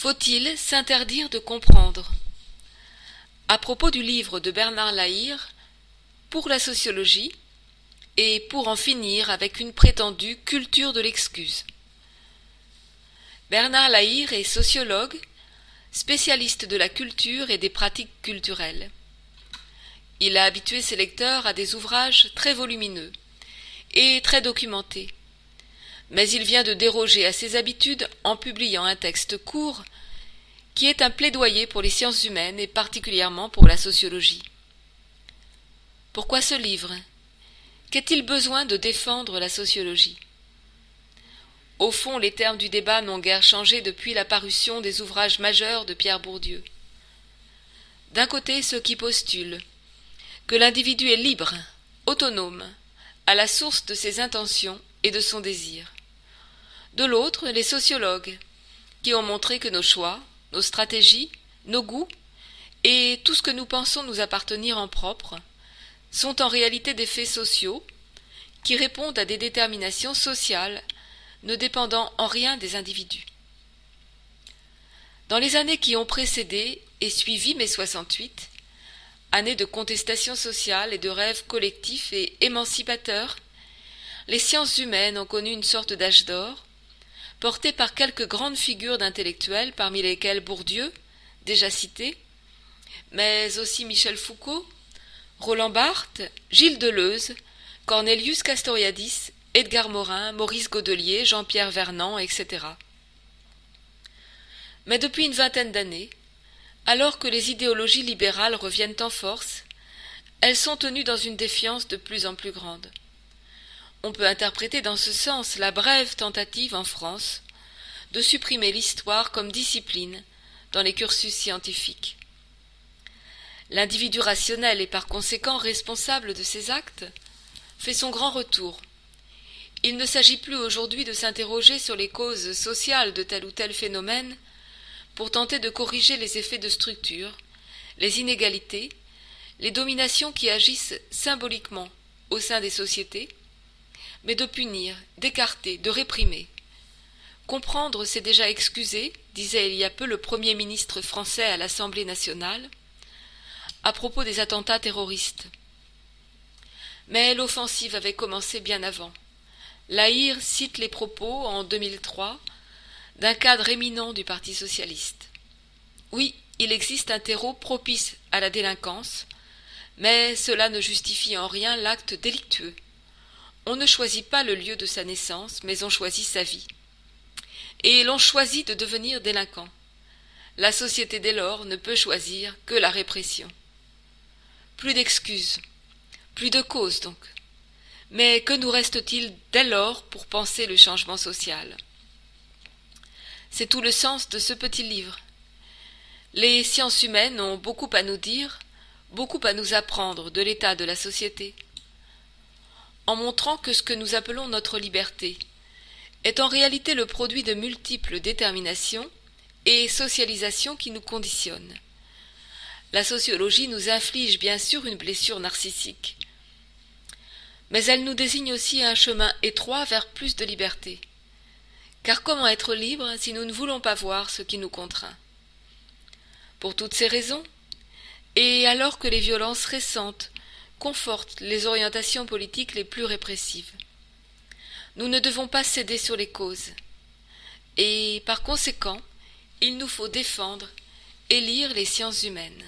Faut-il s'interdire de comprendre? À propos du livre de Bernard Lahire, Pour la sociologie, et pour en finir avec une prétendue culture de l'excuse. Bernard Lahire est sociologue, spécialiste de la culture et des pratiques culturelles. Il a habitué ses lecteurs à des ouvrages très volumineux et très documentés. Mais il vient de déroger à ses habitudes en publiant un texte court qui est un plaidoyer pour les sciences humaines et particulièrement pour la sociologie. Pourquoi ce livre? Qu'est-il besoin de défendre la sociologie? Au fond, les termes du débat n'ont guère changé depuis la parution des ouvrages majeurs de Pierre Bourdieu. D'un côté, ceux qui postulent que l'individu est libre, autonome, à la source de ses intentions et de son désir. De l'autre, les sociologues, qui ont montré que nos choix, nos stratégies, nos goûts, et tout ce que nous pensons nous appartenir en propre, sont en réalité des faits sociaux, qui répondent à des déterminations sociales, ne dépendant en rien des individus. Dans les années qui ont précédé et suivi mai 68, années de contestation sociale et de rêves collectifs et émancipateurs, les sciences humaines ont connu une sorte d'âge d'or, porté par quelques grandes figures d'intellectuels, parmi lesquels Bourdieu, déjà cité, mais aussi Michel Foucault, Roland Barthes, Gilles Deleuze, Cornelius Castoriadis, Edgar Morin, Maurice Godelier, Jean-Pierre Vernant, etc. Mais depuis une vingtaine d'années, alors que les idéologies libérales reviennent en force, elles sont tenues dans une défiance de plus en plus grande. On peut interpréter dans ce sens la brève tentative en France de supprimer l'histoire comme discipline dans les cursus scientifiques. L'individu rationnel et par conséquent responsable de ses actes fait son grand retour. Il ne s'agit plus aujourd'hui de s'interroger sur les causes sociales de tel ou tel phénomène pour tenter de corriger les effets de structure, les inégalités, les dominations qui agissent symboliquement au sein des sociétés, mais de punir, d'écarter, de réprimer. Comprendre, c'est déjà excuser, disait il y a peu le Premier ministre français à l'Assemblée nationale, à propos des attentats terroristes. Mais l'offensive avait commencé bien avant. Lahire cite les propos, en 2003, d'un cadre éminent du Parti socialiste. Oui, il existe un terreau propice à la délinquance, mais cela ne justifie en rien l'acte délictueux. On ne choisit pas le lieu de sa naissance, mais on choisit sa vie. Et l'on choisit de devenir délinquant. La société dès lors ne peut choisir que la répression. Plus d'excuses, plus de causes donc. Mais que nous reste-t-il dès lors pour penser le changement social? C'est tout le sens de ce petit livre. Les sciences humaines ont beaucoup à nous dire, beaucoup à nous apprendre de l'état de la société, en montrant que ce que nous appelons notre liberté est en réalité le produit de multiples déterminations et socialisations qui nous conditionnent. La sociologie nous inflige bien sûr une blessure narcissique, mais elle nous désigne aussi un chemin étroit vers plus de liberté. Car comment être libre si nous ne voulons pas voir ce qui nous contraint? Pour toutes ces raisons, et alors que les violences récentes confortent les orientations politiques les plus répressives, nous ne devons pas céder sur les causes, et par conséquent, il nous faut défendre et lire les sciences humaines.